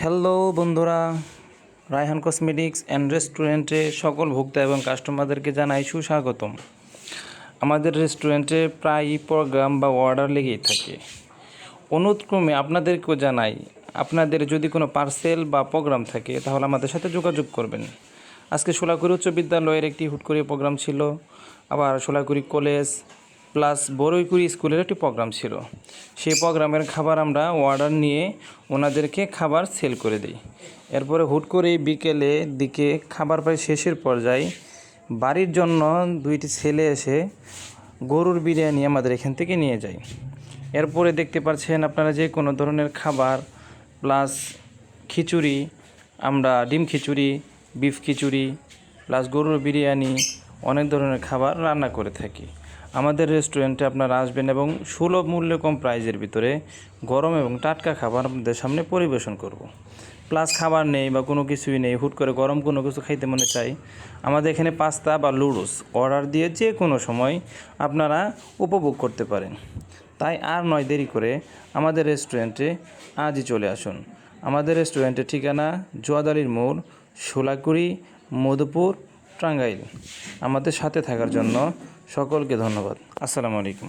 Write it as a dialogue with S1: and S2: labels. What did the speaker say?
S1: Hello বন্ধুরা, Raihan cosmetics and রেস্টুরেন্টে সকল ভোক্তা এবং কাস্টমারদেরকে জানাই সুস্বাগতম। আমাদের রেস্টুরেন্টে প্রায়ই প্রোগ্রাম বা অর্ডার লেগেই থাকে। অনুরোধক্রমে আপনাদেরকেও জানাই, আপনাদের যদি কোনো পার্সেল বা প্রোগ্রাম থাকে তাহলে আমাদের সাথে যোগাযোগ করবেন। আজকে সোলাকুড়ি উচ্চ বিদ্যালয়ের একটি হুটকরি প্রোগ্রাম ছিল, আবার সোলাকুড়ি কলেজ প্লাস বড়ইকুড়ি স্কুলের একটি প্রোগ্রাম ছিল। সেই প্রোগ্রামের খাবার আমরা অর্ডার নিয়ে ওনাদেরকে খাবার সেল করে দিই। এরপরে হুট করেই বিকেলে দিকে খাবার প্রায় শেষের পর্যায়ে বাড়ির জন্য দুইটি ছেলে এসে গরুর বিরিয়ানি আমাদের এখান থেকে নিয়ে যায়। এরপরে দেখতে পাচ্ছেন আপনারা যে কোনো ধরনের খাবার প্লাস খিচুড়ি, আমরা ডিম খিচুড়ি, বিফ খিচুড়ি প্লাস গরুর বিরিয়ানি অনেক ধরনের খাবার রান্না করে থাকি। আমাদের রেস্টুরেন্টে আপনারা আসবেন এবং সুলভ মূল্যে কম প্রাইজের ভিতরে গরম এবং টাটকা খাবার আপনাদের সামনে পরিবেশন করব। প্লাস খাবার নেই বা কোনো কিছুই নেই, হুট করে গরম কোনো কিছু খাইতে মনে চাই, আমাদের এখানে পাস্তা বা লুডুস অর্ডার দিয়ে যে কোনো সময় আপনারা উপভোগ করতে পারেন। তাই আর নয় দেরি করে আমাদের রেস্টুরেন্টে আজই চলে আসুন। আমাদের রেস্টুরেন্টের ঠিকানা জোয়াদালির মোড়, সোলাকুড়ি, মধুপুর, টাঙ্গাইল। আমাদের সাথে থাকার জন্য সকলকে ধন্যবাদ। আসসালামু আলাইকুম।